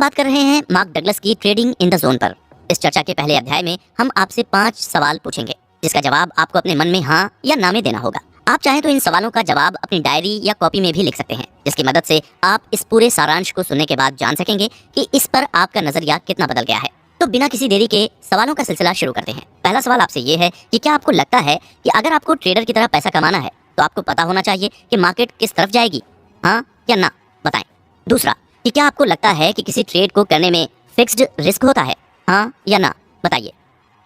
बात कर रहे हैं मार्क डगलस की ट्रेडिंग इन द जोन पर। इस चर्चा के पहले अध्याय में हम आपसे 5 सवाल पूछेंगे जिसका जवाब आपको अपने मन में हाँ या ना में देना होगा। आप चाहें तो इन सवालों का जवाब अपनी डायरी या कॉपी में भी लिख सकते हैं, जिसकी मदद से आप इस पूरे सारांश को सुनने के बाद जान सकेंगे कि इस पर आपका नजरिया कितना बदल गया है। तो बिना किसी देरी के सवालों का सिलसिला शुरू करते हैं। पहला सवाल आपसे ये है कि क्या आपको लगता है कि अगर आपको ट्रेडर की तरह पैसा कमाना है तो आपको पता होना चाहिए कि मार्केट किस तरफ जाएगी, हाँ या ना, बताएं। दूसरा, कि क्या आपको लगता है कि किसी ट्रेड को करने में फिक्स्ड रिस्क होता है, हाँ या ना, बताइए।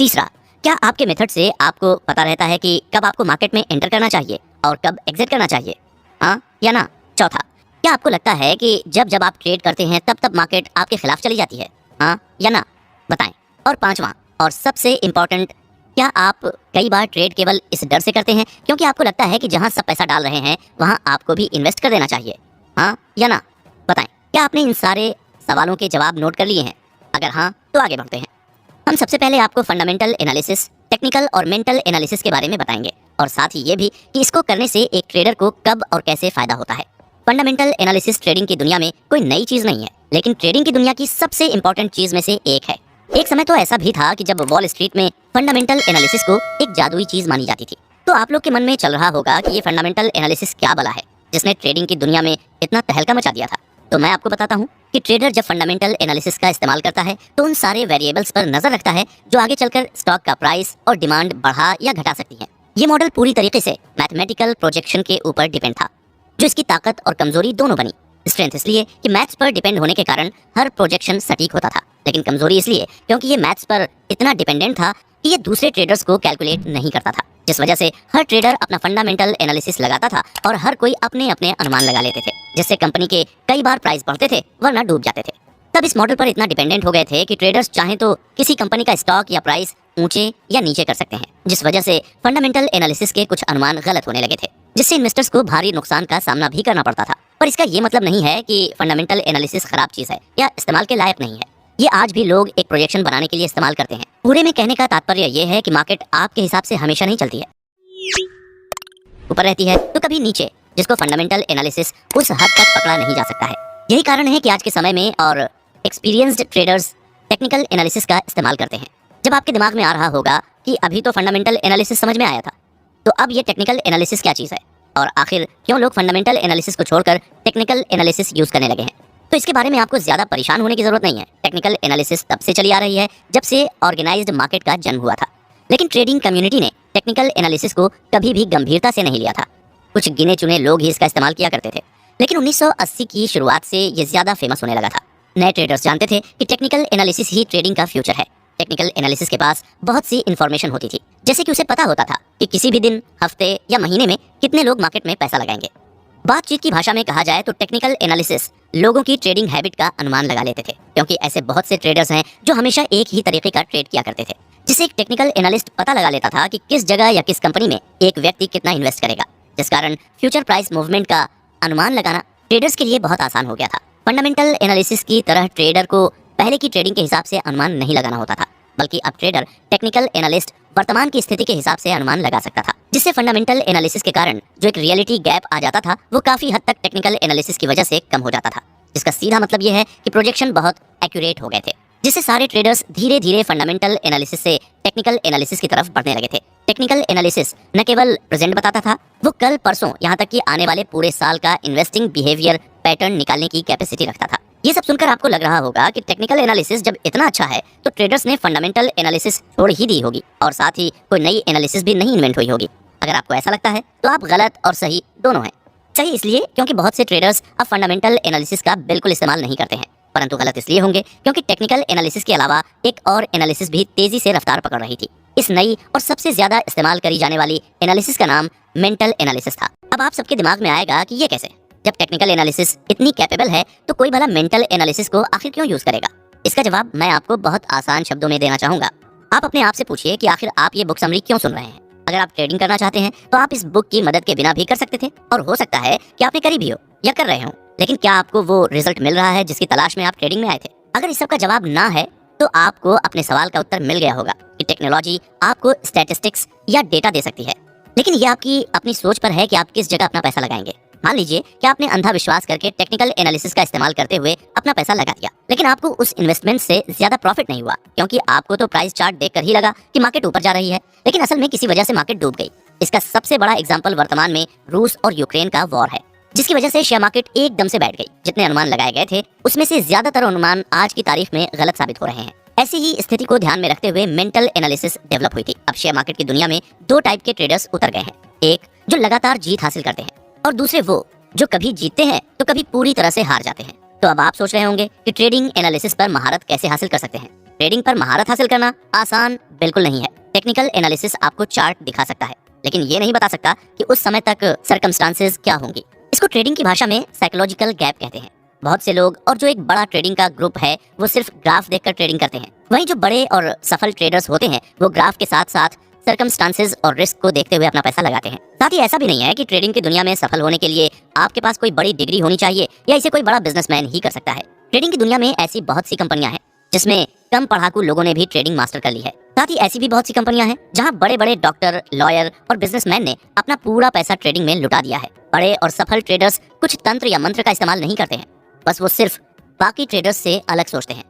तीसरा, क्या आपके मेथड से आपको पता रहता है कि कब आपको मार्केट में एंटर करना चाहिए और कब एग्जिट करना चाहिए, हाँ या ना। चौथा, क्या आपको लगता है कि जब जब आप ट्रेड करते हैं तब तब मार्केट आपके खिलाफ चली जाती है, हाँ या ना, बताएं। और पांचवा और सबसे इम्पोर्टेंट, क्या आप कई बार ट्रेड केवल इस डर से करते हैं क्योंकि आपको लगता है कि जहां सब पैसा डाल रहे हैं वहां आपको भी इन्वेस्ट कर देना चाहिए, हाँ या ना, बताएं। क्या आपने इन सारे सवालों के जवाब नोट कर लिए हैं? अगर हाँ तो आगे बढ़ते हैं। हम सबसे पहले आपको फंडामेंटल एनालिसिस, टेक्निकल और मेंटल एनालिसिस के बारे में बताएंगे और साथ ही ये भी कि इसको करने से एक ट्रेडर को कब और कैसे फायदा होता है। फंडामेंटल एनालिसिस ट्रेडिंग की दुनिया में कोई नई चीज नहीं है, लेकिन ट्रेडिंग की दुनिया की सबसे इंपॉर्टेंट चीज में से एक है। एक समय तो ऐसा भी था कि जब वॉल स्ट्रीट में फंडामेंटल एनालिसिस को एक जादुई चीज मानी जाती थी। तो आप लोग के मन में चल रहा होगा कि ये फंडामेंटल एनालिसिस क्या बला है जिसने ट्रेडिंग की दुनिया में इतना तहलका मचा दिया था। तो मैं आपको बताता हूँ कि ट्रेडर जब फंडामेंटल एनालिसिस का इस्तेमाल करता है तो उन सारे वेरिएबल्स पर नजर रखता है जो आगे चलकर स्टॉक का प्राइस और डिमांड बढ़ा या घटा सकती है। ये मॉडल पूरी तरीके से मैथमेटिकल प्रोजेक्शन के ऊपर डिपेंड था, जो इसकी ताकत और कमजोरी दोनों बनी। स्ट्रेंथ इसलिए कि मैथ्स पर डिपेंड होने के कारण हर प्रोजेक्शन सटीक होता था, लेकिन कमजोरी इसलिए क्योंकि ये मैथ्स पर इतना डिपेंडेंट था कि ये दूसरे ट्रेडर्स को कैलकुलेट नहीं करता था, जिस वजह से हर ट्रेडर अपना फंडामेंटल एनालिसिस लगाता था और हर कोई अपने अपने अनुमान लगा लेते थे, जिससे कंपनी के कई बार प्राइस बढ़ते थे वरना डूब जाते थे। तब इस मॉडल पर इतना डिपेंडेंट हो गए थे कि ट्रेडर्स चाहे तो किसी कंपनी का स्टॉक या प्राइस ऊंचे या नीचे कर सकते हैं, जिस वजह से फंडामेंटल एनालिसिस के कुछ अनुमान गलत होने लगे थे, जिससे इन्वेस्टर्स को भारी नुकसान का सामना भी करना पड़ता था। पर इसका ये मतलब नहीं है कि फंडामेंटल एनालिसिस खराब चीज है या इस्तेमाल के लायक नहीं है। ये आज भी लोग एक प्रोजेक्शन बनाने के लिए इस्तेमाल करते हैं। पूरे में कहने का तात्पर्य ये है कि मार्केट आपके हिसाब से हमेशा नहीं चलती है, ऊपर रहती है तो कभी नीचे, जिसको फंडामेंटल एनालिसिस उस हद तक पकड़ा नहीं जा सकता है। यही कारण है कि आज के समय में और एक्सपीरियंस्ड ट्रेडर्स टेक्निकल एनालिसिस का इस्तेमाल करते हैं। जब आपके दिमाग में आ रहा होगा कि अभी तो फंडामेंटल एनालिसिस समझ में आया था, तो अब ये टेक्निकल एनालिसिस क्या चीज़ है और आखिर क्यों लोग फंडामेंटल एनालिसिस को छोड़कर टेक्निकल एनालिसिस यूज करने लगे हैं, तो इसके बारे में आपको ज्यादा परेशान होने की जरूरत नहीं है। टेक्निकल एनालिसिस तब से चली आ रही है जब से ऑर्गेनाइज्ड मार्केट का जन्म हुआ था, लेकिन ट्रेडिंग कम्युनिटी ने टेक्निकल एनालिसिस को कभी भी गंभीरता से नहीं लिया था। कुछ गिने चुने लोग ही इसका इस्तेमाल किया करते थे, लेकिन 1980 की शुरुआत से ये ज्यादा फेमस होने लगा था। नए ट्रेडर्स जानते थे कि टेक्निकल एनालिसिस ही ट्रेडिंग का फ्यूचर है। टेक्निकल एनालिसिस के पास बहुत सी इन्फॉर्मेशन होती थी, जैसे कि उसे पता होता था कि किसी भी दिन, हफ्ते या महीने में कितने लोग मार्केट में पैसा लगाएंगे। बातचीत की भाषा में कहा जाए तो टेक्निकल एनालिसिस लोगों की ट्रेडिंग हैबिट का अनुमान लगा लेते थे, क्योंकि ऐसे बहुत से ट्रेडर्स हैं जो हमेशा एक ही तरीके का ट्रेड किया करते थे, जिससे एक टेक्निकल एनालिस्ट पता लगा लेता था कि किस जगह या किस कंपनी में एक व्यक्ति कितना इन्वेस्ट करेगा, जिस कारण फ्यूचर प्राइस मूवमेंट का अनुमान लगाना ट्रेडर्स के लिए बहुत आसान हो गया था। फंडामेंटल एनालिसिस की तरह ट्रेडर को पहले की ट्रेडिंग के हिसाब से अनुमान नहीं लगाना होता था, बल्कि अब ट्रेडर टेक्निकल एनालिस्ट वर्तमान की स्थिति के हिसाब से अनुमान लगा सकता था, जिससे फंडामेंटल एनालिसिस के कारण जो एक रियलिटी गैप आ जाता था वो काफी हद तक टेक्निकल एनालिसिस की वजह से कम हो जाता था। जिसका सीधा मतलब ये है कि प्रोजेक्शन बहुत एक्यूरेट हो गए थे, जिससे सारे ट्रेडर्स धीरे धीरे फंडामेंटल एनालिसिस से टेक्निकल एनालिसिस की तरफ बढ़ने लगे थे। टेक्निकल एनालिसिस न केवल प्रेजेंट बताता था, वो कल परसों यहाँ तक कि आने वाले पूरे साल का इन्वेस्टिंग बिहेवियर पैटर्न निकालने की कैपेसिटी रखता था। ये सब सुनकर आपको लग रहा होगा कि टेक्निकल एनालिसिस जब इतना अच्छा है तो ट्रेडर्स ने फंडामेंटल एनालिसिस छोड़ ही दी होगी और साथ ही कोई नई एनालिसिस भी नहीं इन्वेंट हुई होगी। अगर आपको ऐसा लगता है तो आप गलत और सही दोनों हैं। सही इसलिए क्योंकि बहुत से ट्रेडर्स अब फंडामेंटल एनालिसिस का बिल्कुल इस्तेमाल नहीं करते हैं, परंतु गलत इसलिए होंगे क्योंकि टेक्निकल एनालिसिस के अलावा एक और एनालिसिस भी तेजी से रफ्तार पकड़ रही थी। इस नई और सबसे ज्यादा इस्तेमाल करी जाने वाली एनालिसिस का नाम मेंटल एनालिसिस था। अब आप सबके दिमाग में आएगा कि ये कैसे, जब टेक्निकल एनालिसिस इतनी कैपेबल है तो कोई भला मेंटल एनालिसिस को आखिर क्यों यूज करेगा। इसका जवाब मैं आपको बहुत आसान शब्दों में देना चाहूंगा। आप अपने आप से पूछिए कि आखिर आप ये बुक समरी क्यों सुन रहे हैं। अगर आप ट्रेडिंग करना चाहते हैं तो आप इस बुक की मदद के बिना भी कर सकते थे, और हो सकता है कि आपने करी भी हो या कर रहे हो, लेकिन क्या आपको वो रिजल्ट मिल रहा है जिसकी तलाश में आप ट्रेडिंग में आए थे? अगर इस सब का जवाब ना है तो आपको अपने सवाल का उत्तर मिल गया होगा कि टेक्नोलॉजी आपको स्टैटिस्टिक्स या डेटा दे सकती है, लेकिन ये आपकी अपनी सोच पर है कि आप किस जगह अपना पैसा लगाएंगे, मान लीजिए कि आपने अंधा विश्वास करके टेक्निकल एनालिसिस का इस्तेमाल करते हुए अपना पैसा लगा दिया, लेकिन आपको उस इन्वेस्टमेंट से ज्यादा प्रॉफिट नहीं हुआ, क्योंकि आपको तो प्राइस चार्ट देखकर ही लगा कि मार्केट ऊपर जा रही है, लेकिन असल में किसी वजह से मार्केट डूब गई। इसका सबसे बड़ा एग्जाम्पल वर्तमान में रूस और यूक्रेन का वॉर है, जिसकी वजह से शेयर मार्केट एकदम से बैठ गई। जितने अनुमान लगाए गए थे उसमें से ज्यादातर अनुमान आज की तारीख में गलत साबित हो रहे हैं। ऐसी ही स्थिति को ध्यान में रखते हुए मेंटल एनालिसिस डेवलप हुई थी। अब शेयर मार्केट की दुनिया में दो टाइप के ट्रेडर्स उतर गए हैं, एक जो लगातार जीत हासिल करते हैं और दूसरे वो जो कभी जीतते हैं तो कभी पूरी तरह से हार जाते हैं। तो अब आप सोच रहे होंगे कि ट्रेडिंग एनालिसिस पर महारत कैसे हासिल कर सकते हैं। ट्रेडिंग पर महारत हासिल करना आसान बिल्कुल नहीं है। टेक्निकल एनालिसिस आपको चार्ट दिखा सकता है, लेकिन ये नहीं बता सकता कि उस समय तक सर्कमस्टांसेस क्या होंगी। इसको ट्रेडिंग की भाषा में साइकोलॉजिकल गैप कहते हैं। बहुत से लोग और जो एक बड़ा ट्रेडिंग का ग्रुप है वो सिर्फ ग्राफ देखकर ट्रेडिंग करते हैं, वहीं जो बड़े और सफल ट्रेडर्स होते हैं वो ग्राफ के साथ साथ सर्कमस्टांसेस और रिस्क को देखते हुए अपना पैसा लगाते हैं। साथ ही ऐसा भी नहीं है कि ट्रेडिंग की दुनिया में सफल होने के लिए आपके पास कोई बड़ी डिग्री होनी चाहिए या इसे कोई बड़ा बिजनेसमैन ही कर सकता है। ट्रेडिंग की दुनिया में ऐसी बहुत सी कंपनियां हैं जिसमें कम पढ़ाकू लोगों ने भी ट्रेडिंग मास्टर कर ली है। साथ ही ऐसी भी बहुत सी कंपनियां हैं जहां बड़े बड़े डॉक्टर, लॉयर और बिजनेसमैन ने अपना पूरा पैसा ट्रेडिंग में लुटा दिया है। बड़े और सफल ट्रेडर्स कुछ तंत्र या मंत्र का इस्तेमाल नहीं करते हैं, बस वो सिर्फ बाकी ट्रेडर्स से अलग सोचते हैं।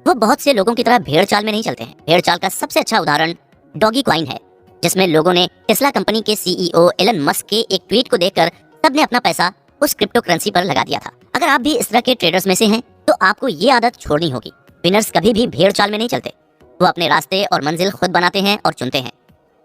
वो बहुत से लोगों की तरह भेड़ चाल में नहीं चलते हैं। भेड़ चाल का सबसे अच्छा उदाहरण डॉगी कॉइन है, जिसमें लोगों ने टेस्ला कंपनी के सीईओ एलन मस्क के एक ट्वीट को देखकर सबने अपना पैसा उस क्रिप्टो करेंसी पर लगा दिया था। अगर आप भी इस तरह के ट्रेडर्स में से हैं तो आपको ये आदत छोड़नी होगी। विनर्स कभी भी भेड़ चाल में नहीं चलते, वो अपने रास्ते और मंजिल खुद बनाते हैं और चुनते हैं।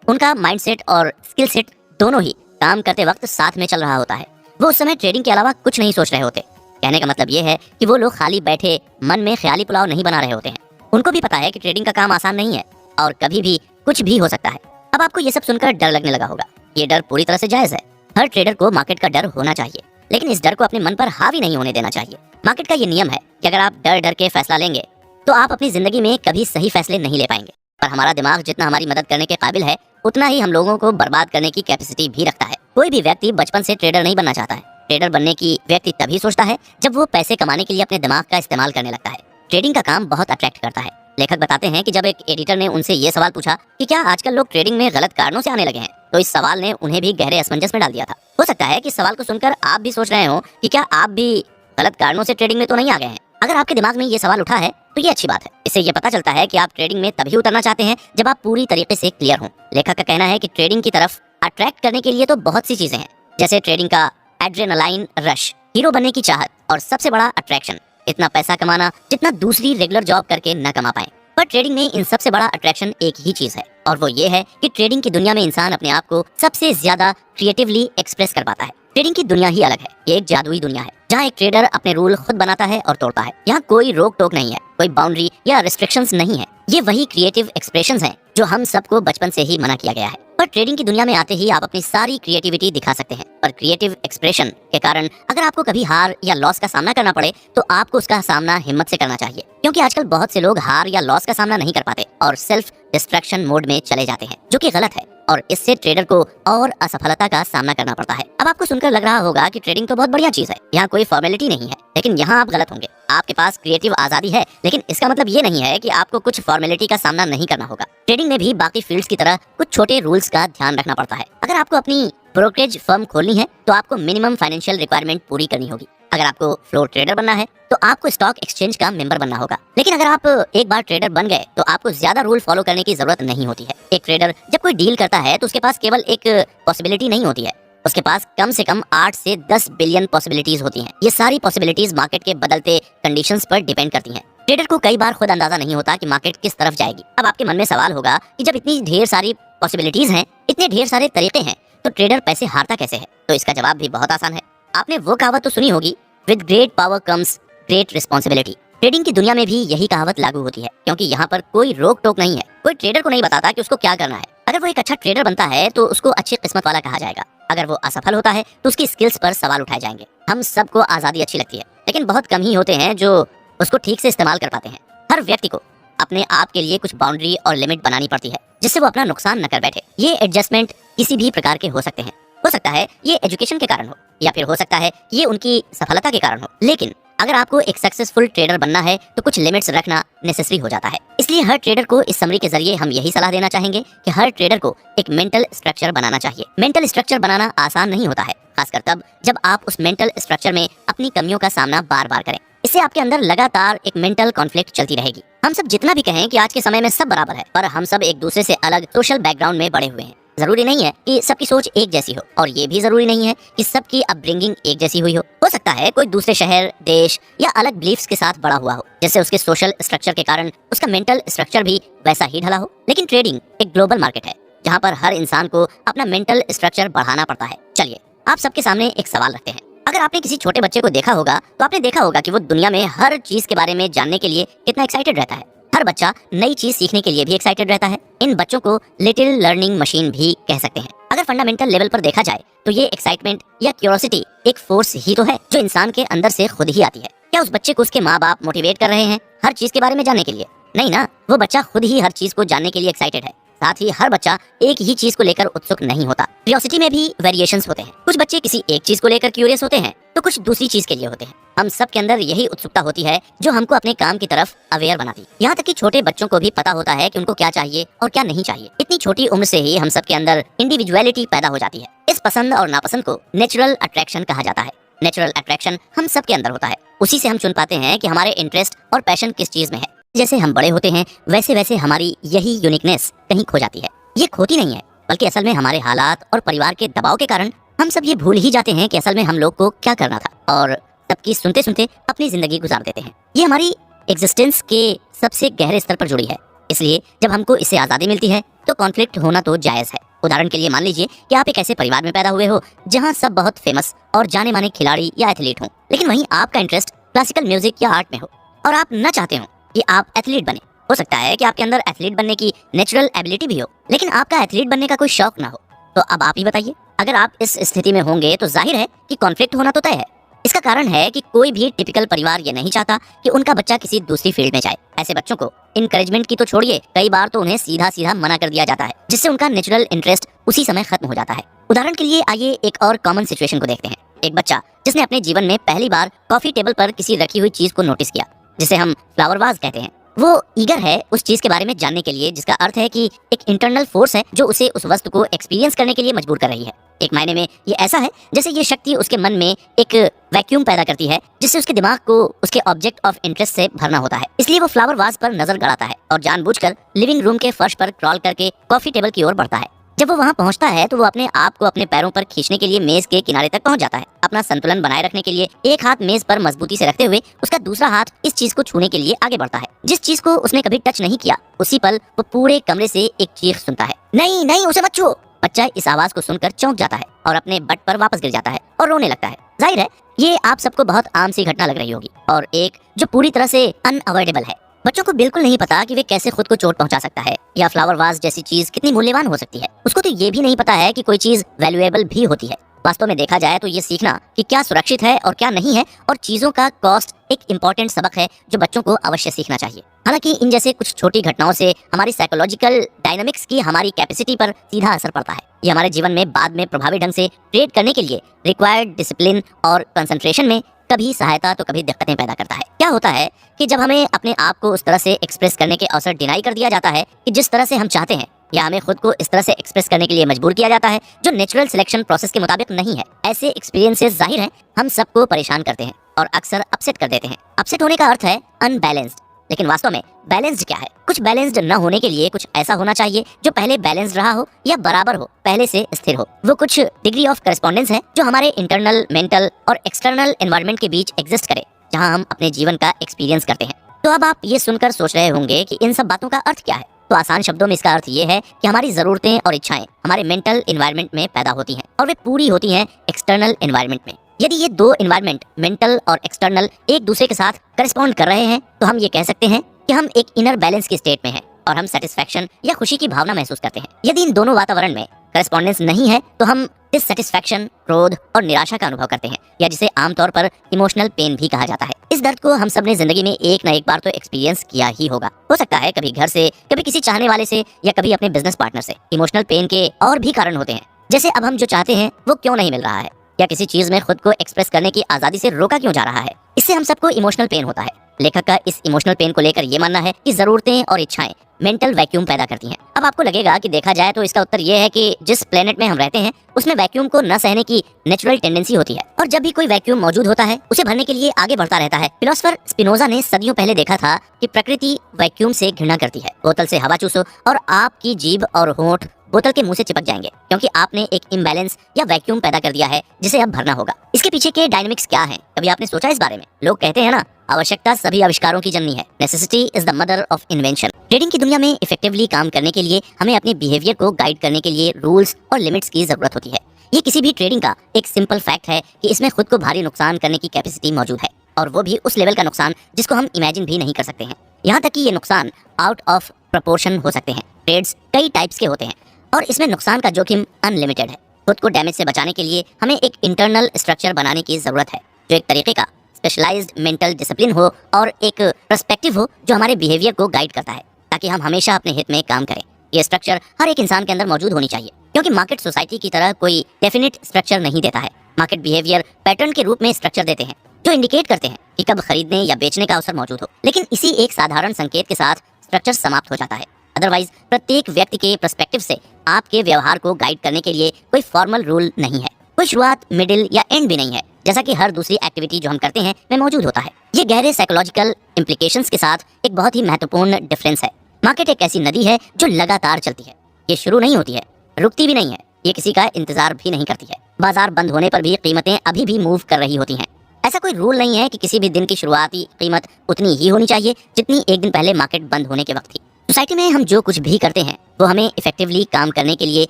उनका माइंडसेट और स्किल सेट दोनों ही काम करते वक्त साथ में चल रहा होता है। वो उस समय ट्रेडिंग के अलावा कुछ नहीं सोच रहे होते। कहने का मतलब ये है कि वो लोग खाली बैठे मन में ख्याली पुलाव नहीं बना रहे होते हैं। उनको भी पता है कि ट्रेडिंग का काम आसान नहीं है और कभी भी कुछ भी हो सकता है। अब आपको ये सब सुनकर डर लगने लगा होगा। ये डर पूरी तरह से जायज है। हर ट्रेडर को मार्केट का डर होना चाहिए, लेकिन इस डर को अपने मन पर हावी नहीं होने देना चाहिए। मार्केट का ये नियम है कि अगर आप डर डर के फैसला लेंगे तो आप अपनी जिंदगी में कभी सही फैसले नहीं ले पाएंगे। पर हमारा दिमाग जितना हमारी मदद करने के काबिल है उतना ही हम लोगों को बर्बाद करने की कैपेसिटी भी रखता है। कोई भी व्यक्ति बचपन से ट्रेडर नहीं बनना चाहता है। ट्रेडर बनने की व्यक्ति तभी सोचता है जब वो पैसे कमाने के लिए अपने दिमाग का इस्तेमाल करने लगता है। ट्रेडिंग का काम बहुत अट्रैक्ट करता है। लेखक बताते हैं कि जब एक एडिटर ने उनसे ये सवाल पूछा कि क्या आजकल लोग ट्रेडिंग में गलत कारणों से आने लगे हैं, तो इस सवाल ने उन्हें भी गहरे असमंजस में डाल दिया था। हो सकता है कि इस सवाल को सुनकर आप भी सोच रहे हो कि क्या आप भी गलत कारणों से ट्रेडिंग में तो नहीं आ गए हैं। अगर आपके दिमाग में ये सवाल उठा है तो ये अच्छी बात है। इससे ये पता चलता है कि आप ट्रेडिंग में तभी उतरना चाहते हैं जब आप पूरी तरीके से क्लियर हों। लेखक का कहना है कि ट्रेडिंग की तरफ अट्रैक्ट करने के लिए तो बहुत सी चीजें हैं, जैसे ट्रेडिंग का एड्रेनालाइन रश, हीरो बनने की चाहत और सबसे बड़ा अट्रैक्शन इतना पैसा कमाना जितना दूसरी रेगुलर जॉब करके न कमा पाए। पर ट्रेडिंग में इन सबसे बड़ा अट्रैक्शन एक ही चीज है और वो ये है कि ट्रेडिंग की दुनिया में इंसान अपने आप को सबसे ज्यादा क्रिएटिवली एक्सप्रेस कर पाता है। ट्रेडिंग की दुनिया ही अलग है। ये एक जादुई दुनिया है जहाँ एक ट्रेडर अपने रूल खुद बनाता है और तोड़ता है। यहाँ कोई रोक टोक नहीं है, कोई बाउंड्री या रिस्ट्रिक्शंस नहीं है। ये वही क्रिएटिव एक्सप्रेशंस हैं जो हम सबको बचपन से ही मना किया गया है। पर ट्रेडिंग की दुनिया में आते ही आप अपनी सारी क्रिएटिविटी दिखा सकते हैं। पर क्रिएटिव एक्सप्रेशन के कारण अगर आपको कभी हार या लॉस का सामना करना पड़े तो आपको उसका सामना हिम्मत से करना चाहिए, क्योंकि आजकल बहुत से लोग हार या लॉस का सामना नहीं कर पाते और सेल्फ डिस्ट्रैक्शन मोड में चले जाते हैं, जो कि गलत है और इससे ट्रेडर को और असफलता का सामना करना पड़ता है। अब आपको सुनकर लग रहा होगा कि ट्रेडिंग तो बहुत बढ़िया चीज है, यहाँ कोई फॉर्मेलिटी नहीं है, लेकिन यहाँ आप गलत होंगे। आपके पास क्रिएटिव आजादी है, लेकिन इसका मतलब ये नहीं है कि आपको कुछ फॉर्मेलिटी का सामना नहीं करना होगा। ट्रेडिंग में भी बाकी फील्ड्स की तरह कुछ छोटे रूल्स का ध्यान रखना पड़ता है। अगर आपको अपनी ब्रोकरेज फर्म खोलनी है तो आपको मिनिमम फाइनेंशियल रिक्वायरमेंट पूरी करनी होगी। अगर आपको फ्लोर ट्रेडर बनना है तो आपको स्टॉक एक्सचेंज का मेंबर बनना होगा। लेकिन अगर आप एक बार ट्रेडर बन गए तो आपको ज्यादा रूल फॉलो करने की जरूरत नहीं होती है। एक ट्रेडर जब कोई डील करता है तो उसके पास केवल एक पॉसिबिलिटी नहीं होती है, उसके पास कम से कम 8 से 10 बिलियन पॉसिबिलिटीज होती हैं। ये सारी पॉसिबिलिटीज मार्केट के बदलते कंडीशंस पर डिपेंड करती हैं। ट्रेडर को कई बार खुद अंदाजा नहीं होता कि मार्केट किस तरफ जाएगी। अब आपके मन में सवाल होगा कि जब इतनी ढेर सारी पॉसिबिलिटीज हैं, इतने ढेर सारे तरीके हैं, तो ट्रेडर पैसे हारता कैसे है? तो इसका जवाब भी बहुत आसान है। आपने वो कहावत तो सुनी होगी, with great power comes great responsibility. Trading की दुनिया में भी यही कहावत लागू होती है, क्योंकि यहाँ पर कोई रोक टोक नहीं है। कोई ट्रेडर को नहीं बताता कि उसको क्या करना है। अगर वो एक अच्छा ट्रेडर बनता है तो उसको अच्छी किस्मत वाला कहा जाएगा। अगर वो असफल होता है तो उसकी स्किल्स पर सवाल उठाए जाएंगे। हम सबको आजादी अच्छी लगती है, लेकिन बहुत कम ही होते हैं जो उसको ठीक से इस्तेमाल कर पाते हैं। हर व्यक्ति को अपने आप के लिए कुछ बाउंड्री और लिमिट बनानी पड़ती है, जिससे वो अपना नुकसान न कर बैठे। ये एडजस्टमेंट किसी भी प्रकार के हो सकते हैं। हो सकता है ये एजुकेशन के कारण हो, या फिर हो सकता है ये उनकी सफलता के कारण हो। लेकिन अगर आपको एक सक्सेसफुल ट्रेडर बनना है तो कुछ लिमिट्स रखना नेसेसरी हो जाता है। इस इसलिए हर ट्रेडर को इस समरी के जरिए हम यही सलाह देना चाहेंगे कि हर ट्रेडर को एक मेंटल स्ट्रक्चर बनाना चाहिए। मेंटल स्ट्रक्चर बनाना आसान नहीं होता है, खासकर तब जब आप उस मेंटल स्ट्रक्चर में अपनी कमियों का सामना बार बार करें। इससे आपके अंदर लगातार एक मेंटल कॉन्फ्लिक्ट चलती रहेगी। हम सब जितना भी कहें कि आज के समय में सब बराबर है, पर हम सब एक दूसरे से अलग सोशल बैकग्राउंड में बड़े हुए हैं। जरूरी नहीं है कि सबकी सोच एक जैसी हो, और ये भी जरूरी नहीं है कि सबकी अपब्रिंगिंग एक जैसी हुई हो सकता है कोई दूसरे शहर, देश या अलग बिलीफ्स के साथ बड़ा हुआ हो, जिससे उसके सोशल स्ट्रक्चर के कारण उसका मेंटल स्ट्रक्चर भी वैसा ही ढला हो। लेकिन ट्रेडिंग एक ग्लोबल मार्केट है, जहाँ पर हर इंसान को अपना मेंटल स्ट्रक्चर बढ़ाना पड़ता है। चलिए आप सबके सामने एक सवाल रखते हैं। अगर आपने किसी छोटे बच्चे को देखा होगा तो आपने देखा होगा कि वो दुनिया में हर चीज के बारे में जानने के लिए कितना एक्साइटेड रहता है। हर बच्चा नई चीज सीखने के लिए भी एक्साइटेड रहता है। इन बच्चों को लिटिल लर्निंग मशीन भी कह सकते हैं। अगर फंडामेंटल लेवल पर देखा जाए तो ये एक्साइटमेंट या क्यूरियोसिटी एक फोर्स ही तो है जो इंसान के अंदर से खुद ही आती है। क्या उस बच्चे को उसके माँ बाप मोटिवेट कर रहे हैं हर चीज के बारे में जानने के लिए? नहीं ना, वो बच्चा खुद ही हर चीज को जानने के लिए एक्साइटेड है। साथ ही हर बच्चा एक ही चीज को लेकर उत्सुक नहीं होता। क्यूरियोसिटी में भी वेरिएशंस होते हैं। कुछ बच्चे किसी एक चीज को लेकर क्यूरियस होते हैं तो कुछ दूसरी चीज के लिए होते हैं। हम सब के अंदर यही उत्सुकता होती है जो हमको अपने काम की तरफ अवेयर बनाती। यहाँ तक कि छोटे बच्चों को भी पता होता है कि उनको क्या चाहिए और क्या नहीं चाहिए। इतनी छोटी उम्र से ही हम सब के अंदर इंडिविजुअलिटी पैदा हो जाती है। इस पसंद और नापसंद को नेचुरल अट्रैक्शन कहा जाता है। नेचुरल अट्रैक्शन हम सब के अंदर होता है। उसी से हम चुन पाते हैं कि हमारे इंटरेस्ट और पैशन किस चीज में है। जैसे हम बड़े होते हैं वैसे वैसे हमारी यही यूनिकनेस कहीं खो जाती है। ये खोती नहीं है, बल्कि असल में हमारे हालात और परिवार के दबाव के कारण हम सब ये भूल ही जाते हैं कि असल में हम लोग को क्या करना था, और सबकी सुनते सुनते अपनी जिंदगी गुजार देते हैं। ये हमारी एग्जिस्टेंस के सबसे गहरे स्तर पर जुड़ी है। इसलिए जब हमको इससे आज़ादी मिलती है तो कॉन्फ्लिक्ट होना तो जायज़ है। उदाहरण के लिए मान लीजिए कि आप एक ऐसे परिवार में पैदा हुए हो जहाँ सब बहुत फेमस और जाने माने खिलाड़ी या एथलीट हों, लेकिन वहीं आपका इंटरेस्ट क्लासिकल म्यूजिक या आर्ट में हो और आप न चाहते हो कि आप एथलीट बने। हो सकता है कि आपके अंदर एथलीट बनने की नेचुरल एबिलिटी भी हो, लेकिन आपका एथलीट बनने का कोई शौक ना हो। तो अब आप ही बताइए, अगर आप इस स्थिति में होंगे तो जाहिर है कि कॉन्फ्लिक्ट होना तो तय है। इसका कारण है कि कोई भी टिपिकल परिवार ये नहीं चाहता कि उनका बच्चा किसी दूसरी फील्ड में जाए। ऐसे बच्चों को इनकरेजमेंट की तो छोड़िए, कई बार तो उन्हें सीधा सीधा मना कर दिया जाता है, जिससे उनका नेचुरल इंटरेस्ट उसी समय खत्म हो जाता है। उदाहरण के लिए आइए एक और कॉमन सिचुएशन को देखते हैं। एक बच्चा जिसने अपने जीवन में पहली बार कॉफी टेबल पर किसी रखी हुई चीज को नोटिस किया, जिसे हम फ्लावर वाज कहते हैं। वो ईगर है उस चीज के बारे में जानने के लिए, जिसका अर्थ है कि एक इंटरनल फोर्स है जो उसे उस वस्तु को एक्सपीरियंस करने के लिए मजबूर कर रही है। एक मायने में ये ऐसा है जैसे ये शक्ति उसके मन में एक वैक्यूम पैदा करती है, जिससे उसके दिमाग को उसके ऑब्जेक्ट ऑफ इंटरेस्ट से भरना होता है। इसलिए वो फ्लावर वाज पर नजर गड़ाता है और जानबूझकर लिविंग रूम के फर्श पर क्रॉल करके कॉफी टेबल की ओर बढ़ता है। जब वो वहाँ पहुँचता है तो वो अपने आप को अपने पैरों पर खींचने के लिए मेज के किनारे तक पहुँच जाता है। अपना संतुलन बनाए रखने के लिए एक हाथ मेज पर मजबूती से रखते हुए उसका दूसरा हाथ इस चीज को छूने के लिए आगे बढ़ता है, जिस चीज को उसने कभी टच नहीं किया। उसी पल वो पूरे कमरे से एक चीख सुनता है, नहीं नहीं उसे मत छुओ। बच्चा इस आवाज को सुनकर चौंक जाता है और अपने बट पर वापस गिर जाता है और रोने लगता है। जाहिर है ये आप सबको बहुत आम सी घटना लग रही होगी और एक जो पूरी तरह से अनअवॉइडेबल है। बच्चों को बिल्कुल नहीं पता कि वे कैसे खुद को चोट पहुंचा सकता है या फ्लावर वाज जैसी चीज कितनी मूल्यवान हो सकती है। उसको तो ये भी नहीं पता है कि कोई चीज वैल्यूएबल भी होती है। वास्तव में देखा जाए तो ये सीखना कि क्या सुरक्षित है और क्या नहीं है और चीजों का कॉस्ट एक इम्पॉर्टेंट सबक है जो बच्चों को अवश्य सीखना चाहिए। हालांकि इन जैसे कुछ छोटी घटनाओं से हमारी साइकोलॉजिकल डायनामिक्स की हमारी कैपेसिटी पर सीधा असर पड़ता है। ये हमारे जीवन में बाद में प्रभावी ढंग से ट्रेड करने के लिए रिक्वायर्ड डिसिप्लिन और कंसंट्रेशन में कभी सहायता तो कभी दिक्कतें पैदा करता है। क्या होता है कि जब हमें अपने आप को उस तरह से एक्सप्रेस करने के अवसर डिनाई कर दिया जाता है कि जिस तरह से हम चाहते हैं, या हमें खुद को इस तरह से एक्सप्रेस करने के लिए मजबूर किया जाता है जो नेचुरल सिलेक्शन प्रोसेस के मुताबिक नहीं है, ऐसे एक्सपीरियंसेस जाहिर है हम सबको परेशान करते हैं और अक्सर अपसेट कर देते हैं। अपसेट होने का अर्थ है अनबैलेंस्ड, लेकिन वास्तव में बैलेंस्ड क्या है? कुछ बैलेंस्ड न होने के लिए कुछ ऐसा होना चाहिए जो पहले बैलेंस्ड रहा हो या बराबर हो, पहले से स्थिर हो। वो कुछ डिग्री ऑफ करस्पॉन्डेंस है जो हमारे इंटरनल, मेंटल और एक्सटर्नल एनवायरनमेंट के बीच एग्जिस्ट करे, जहां हम अपने जीवन का एक्सपीरियंस करते हैं। तो अब आप ये सुनकर सोच रहे होंगे कि इन सब बातों का अर्थ क्या है। तो आसान शब्दों में इसका अर्थ ये है कि हमारी जरूरतें और इच्छाएं हमारे मेंटल एनवायरनमेंट में पैदा होती हैं और वे पूरी होती हैं एक्सटर्नल एनवायरनमेंट में। यदि ये दो एनवायरनमेंट, मेंटल और एक्सटर्नल, एक दूसरे के साथ करस्पॉन्ड कर रहे हैं तो हम ये कह सकते हैं कि हम एक इनर बैलेंस की स्टेट में हैं और हम सेटिस्फैक्शन या खुशी की भावना महसूस करते हैं। यदि इन दोनों वातावरण में करस्पॉन्डेंस नहीं है तो हम डिससैटिस्फैक्शन, क्रोध और निराशा का अनुभव करते हैं, या जिसे आमतौर पर इमोशनल पेन भी कहा जाता है। इस दर्द को हम सब ने जिंदगी में एक न एक बार तो एक्सपीरियंस किया ही होगा। हो सकता है कभी घर से, कभी किसी चाहने वाले से, या कभी अपने बिजनेस पार्टनर से। इमोशनल पेन के और भी कारण होते हैं, जैसे अब हम जो चाहते हैं वो क्यों नहीं मिल रहा है, या किसी चीज में खुद को एक्सप्रेस करने की आजादी से रोका क्यों जा रहा है। इससे हम सबको इमोशनल पेन होता है। लेखक का इस इमोशनल पेन को लेकर ये मानना है कि जरूरतें और इच्छाएं मेंटल वैक्यूम पैदा करती हैं। अब आपको लगेगा कि देखा जाए तो इसका उत्तर ये है कि जिस प्लेनेट में हम रहते हैं उसमें वैक्यूम को न सहने की नेचुरल टेंडेंसी होती है, और जब भी कोई वैक्यूम मौजूद होता है उसे भरने के लिए आगे बढ़ता रहता है। फिलोसोफर स्पिनोजा ने सदियों पहले देखा था कि प्रकृति वैक्यूम से घृणा करती है। बोतल से हवा चूसो और आपकी जीभ और होंठ बोतल के मुंह से चिपक जाएंगे, क्योंकि आपने एक इम्बैलेंस या वैक्यूम पैदा कर दिया है जिसे अब भरना होगा। इसके पीछे के डायनामिक्स क्या हैं? कभी आपने सोचा इस बारे में? लोग कहते हैं ना, आवश्यकता सभी आविष्कारों की जननी है। Necessity is the mother of invention. Trading की दुनिया में इफेक्टिवली काम करने के लिए हमें अपने बिहेवियर को गाइड करने के लिए रूल्स और लिमिट्स की जरूरत होती है। ये किसी भी ट्रेडिंग का एक सिंपल फैक्ट है कि इसमें खुद को भारी नुकसान करने की कैपेसिटी मौजूद है, और वो भी उस लेवल का नुकसान जिसको हम इमेजिन भी नहीं कर सकते हैं। यहाँ तक कि ये नुकसान आउट ऑफ प्रपोर्शन हो सकते हैं। ट्रेड्स कई टाइप्स के होते हैं और इसमें नुकसान का जोखिम अनलिमिटेड है। खुद को डैमेज से बचाने के लिए हमें एक इंटरनल स्ट्रक्चर बनाने की जरूरत है, जो एक तरीके का स्पेशलाइज्ड मेंटल डिसिप्लिन हो और एक पर्सपेक्टिव हो जो हमारे बिहेवियर को गाइड करता है, ताकि हम हमेशा अपने हित में काम करें। ये स्ट्रक्चर हर एक इंसान के अंदर मौजूद होनी चाहिए, क्योंकि मार्केट सोसाइटी की तरह कोई डेफिनेट स्ट्रक्चर नहीं देता है। मार्केट बिहेवियर पैटर्न के रूप में स्ट्रक्चर देते हैं जो इंडिकेट करते हैं कि कब खरीदने या बेचने का अवसर मौजूद हो, लेकिन इसी एक साधारण संकेत के साथ स्ट्रक्चर समाप्त हो जाता है। अदरवाइज प्रत्येक व्यक्ति के पर्सपेक्टिव से आपके व्यवहार को गाइड करने के लिए कोई फॉर्मल रूल नहीं है, कोई शुरुआत, मिडिल या एंड भी नहीं है, जैसा कि हर दूसरी एक्टिविटी जो हम करते हैं में मौजूद होता है। ये गहरे साइकोलॉजिकल इम्प्लीकेशंस के साथ एक बहुत ही महत्वपूर्ण डिफरेंस है। मार्केट एक ऐसी नदी है जो लगातार चलती है। ये शुरू नहीं होती है, रुकती भी नहीं है, ये किसी का इंतजार भी नहीं करती है। बाजार बंद होने पर भी कीमतें अभी भी मूव कर रही होती हैं। ऐसा कोई रूल नहीं है कि किसी भी दिन की शुरुआती कीमत उतनी ही होनी चाहिए जितनी एक दिन पहले मार्केट बंद होने के वक्त थी। सोसाइटी में हम जो कुछ भी करते हैं वो हमें इफेक्टिवली काम करने के लिए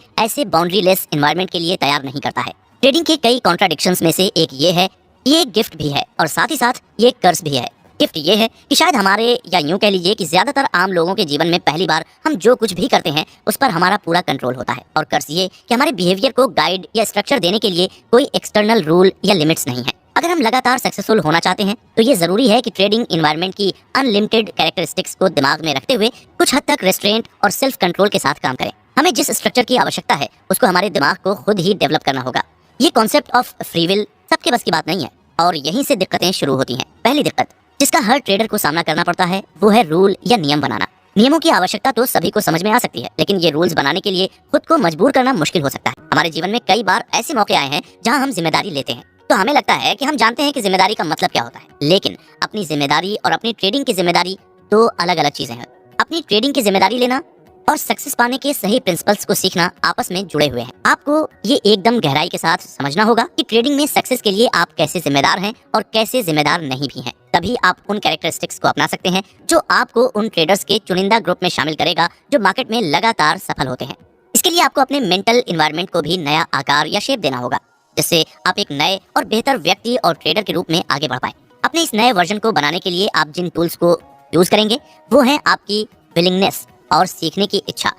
ऐसे बाउंड्री लेस एनवायरनमेंट के लिए तैयार नहीं करता है। ट्रेडिंग के कई कॉन्ट्राडिक्शंस में से एक ये है कि ये एक गिफ्ट भी है और साथ ही साथ ये एक कर्ज भी है। गिफ्ट ये है कि शायद हमारे, या यूं कह लीजिए कि ज्यादातर आम लोगों के जीवन में पहली बार हम जो कुछ भी करते हैं उस पर हमारा पूरा कंट्रोल होता है, और कर्ज ये कि हमारे बिहेवियर को गाइड या स्ट्रक्चर देने के लिए कोई एक्सटर्नल रूल या लिमिट्स नहीं है। अगर हम लगातार सक्सेसफुल होना चाहते हैं तो ये जरूरी है कि ट्रेडिंग एनवायरनमेंट की अनलिमिटेड कैरेक्टरिस्टिक्स को दिमाग में रखते हुए कुछ हद तक रेस्ट्रेंट और सेल्फ कंट्रोल के साथ काम करें। हमें जिस स्ट्रक्चर की आवश्यकता है उसको हमारे दिमाग को खुद ही डेवलप करना होगा। ये कॉन्सेप्ट ऑफ फ्री विल सबके बस की बात नहीं है, और यहीं से दिक्कतें शुरू होती हैं। पहली दिक्कत जिसका हर ट्रेडर को सामना करना पड़ता है वो है रूल या नियम बनाना। नियमों की आवश्यकता तो सभी को समझ में आ सकती है, लेकिन ये रूल्स बनाने के लिए खुद को मजबूर करना मुश्किल हो सकता है। हमारे जीवन में कई बार ऐसे मौके आए हैं जहां हम जिम्मेदारी लेते हैं तो हमें लगता है कि हम जानते हैं कि जिम्मेदारी का मतलब क्या होता है, लेकिन अपनी जिम्मेदारी और अपनी ट्रेडिंग की जिम्मेदारी दो अलग अलग चीजें हैं। अपनी ट्रेडिंग की जिम्मेदारी लेना और सक्सेस पाने के सही प्रिंसिपल्स को सीखना आपस में जुड़े हुए हैं। आपको ये एकदम गहराई के साथ समझना होगा कि ट्रेडिंग में सक्सेस के लिए आप कैसे जिम्मेदार हैं और कैसे जिम्मेदार नहीं भी हैं। तभी आप उन कैरेक्टरिस्टिक्स को अपना सकते हैं जो आपको उन ट्रेडर्स के चुनिंदा ग्रुप में शामिल करेगा जो मार्केट में लगातार सफल होते हैं। इसके लिए आपको अपने मेंटल एनवायरनमेंट को भी नया आकार या शेप देना होगा, जिससे आप एक नए और बेहतर व्यक्ति और ट्रेडर के रूप में आगे बढ़ पाएं। अपने इस नए वर्जन को बनाने के लिए आप जिन टूल्स को यूज करेंगे वो है आपकी विलिंगनेस और सीखने की इच्छा,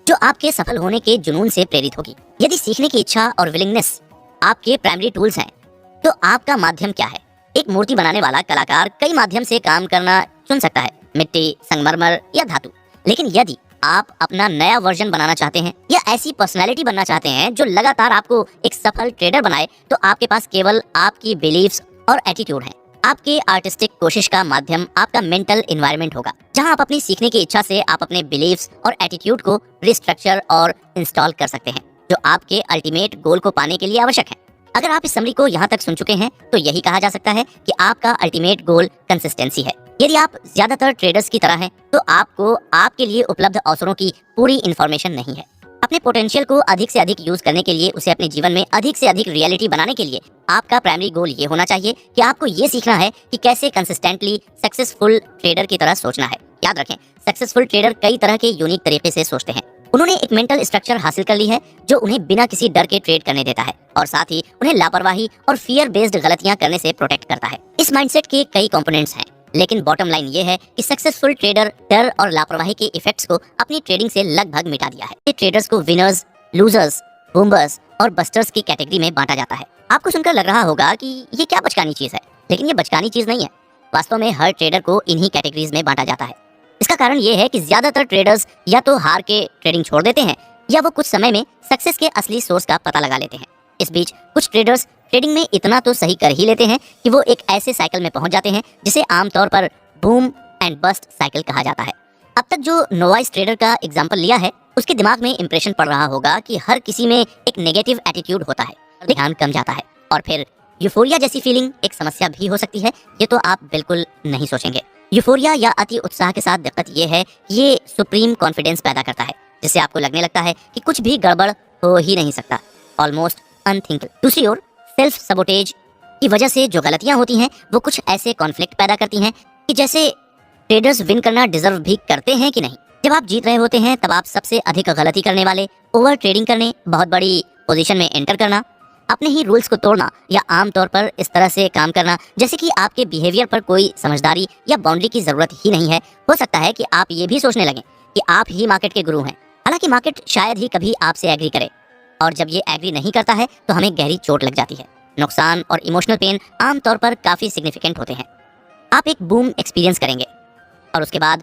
जो आपके सफल होने के जुनून से प्रेरित होगी। यदि सीखने की इच्छा और विलिंगनेस आपके प्राइमरी टूल्स हैं तो आपका माध्यम क्या है? एक मूर्ति बनाने वाला कलाकार कई माध्यम से काम करना चुन सकता है, मिट्टी, संगमरमर या धातु। लेकिन यदि आप अपना नया वर्जन बनाना चाहते हैं या ऐसी पर्सनैलिटी बनना चाहते हैं जो लगातार आपको एक सफल ट्रेडर बनाए, तो आपके पास केवल आपकी बिलीव्स और एटीट्यूड है। आपके आर्टिस्टिक कोशिश का माध्यम आपका मेंटल एनवायरनमेंट होगा, जहां आप अपनी सीखने की इच्छा से आप अपने बिलीव्स और एटीट्यूड को रिस्ट्रक्चर और इंस्टॉल कर सकते हैं, जो आपके अल्टीमेट गोल को पाने के लिए आवश्यक है। अगर आप इस समरी को यहाँ तक सुन चुके हैं तो यही कहा जा सकता है कि आपका अल्टीमेट गोल कंसिस्टेंसी है। यदि आप ज्यादातर ट्रेडर्स की तरह हैं तो आपको आपके लिए उपलब्ध अवसरों की पूरी इंफॉर्मेशन नहीं है। अपने पोटेंशियल को अधिक से अधिक यूज करने के लिए, उसे अपने जीवन में अधिक से अधिक रियलिटी बनाने के लिए आपका प्राइमरी गोल ये होना चाहिए कि आपको ये सीखना है कि कैसे कंसिस्टेंटली सक्सेसफुल ट्रेडर की तरह सोचना है। याद रखें, सक्सेसफुल ट्रेडर कई तरह के यूनिक तरीके से सोचते हैं। उन्होंने एक मेंटल स्ट्रक्चर हासिल कर ली है जो उन्हें बिना किसी डर के ट्रेड करने देता है, और साथ ही उन्हें लापरवाही और फियर बेस्ड गलतियां करने से प्रोटेक्ट करता है। इस माइंडसेट के कई कंपोनेंट्स हैं, लेकिन बॉटम लाइन ये है कि सक्सेसफुल ट्रेडर डर और लापरवाही के इफेक्ट्स को अपनी ट्रेडिंग से लगभग मिटा दिया है। ये ट्रेडर्स को विनर्स, लूजर्स, बूमर्स और बस्टर्स की कैटेगरी में बांटा जाता है। आपको सुनकर लग रहा होगा कि ये क्या बचकानी चीज है, लेकिन ये बचकानी चीज नहीं है। वास्तव में हर ट्रेडर को इन्हीं कैटेगरीज में बांटा जाता है। इसका कारण ये है कि ज्यादातर ट्रेडर्स या तो हार के ट्रेडिंग छोड़ देते हैं या वो कुछ समय में सक्सेस के असली सोर्स का पता लगा लेते हैं। इस बीच कुछ ट्रेडर्स ट्रेडिंग में इतना तो सही कर ही लेते हैं कि वो एक ऐसे साइकिल में पहुंच जाते हैं जिसे आमतौर पर बूम एंड बस्ट साइकिल कहा जाता है। अब तक जो नोवाइस ट्रेडर का एग्जांपल लिया है, उसके दिमाग में इंप्रेशन पड़ रहा होगा कि हर किसी में एक नेगेटिव एटीट्यूड होता है, ध्यान कम जाता है और फिर यूफोरिया जैसी फीलिंग एक समस्या भी हो सकती है। ये तो आप बिल्कुल नहीं सोचेंगे। यूफोरिया या अति उत्साह के साथ दिक्कत ये है, ये सुप्रीम कॉन्फिडेंस पैदा करता है, जिससे आपको लगने लगता है कि कुछ भी गड़बड़ हो ही नहीं सकता, ऑलमोस्ट अनथिंकेबल। दूसरी ओर सेल्फ सबोटेज की वजह से जो गलतियां होती हैं वो कुछ ऐसे कॉन्फ्लिक्ट पैदा करती हैं कि जैसे ट्रेडर्स विन करना डिजर्व भी करते हैं कि नहीं। जब आप जीत रहे होते हैं तब आप सबसे अधिक गलती करने वाले, ओवर ट्रेडिंग करने, बहुत बड़ी पोजीशन में एंटर करना, अपने ही रूल्स को तोड़ना या आमतौर पर इस तरह से काम करना जैसे कि आपके बिहेवियर पर कोई समझदारी या बाउंड्री की जरूरत ही नहीं है। हो सकता है कि आप ये भी सोचने लगें कि आप ही मार्केट के गुरु हैं, हालांकि मार्केट शायद ही कभी आपसे एग्री करे, और जब ये एग्री नहीं करता है तो हमें गहरी चोट लग जाती है। नुकसान और इमोशनल पेन आमतौर पर काफी सिग्निफिकेंट होते हैं। आप एक बूम एक्सपीरियंस करेंगे और उसके बाद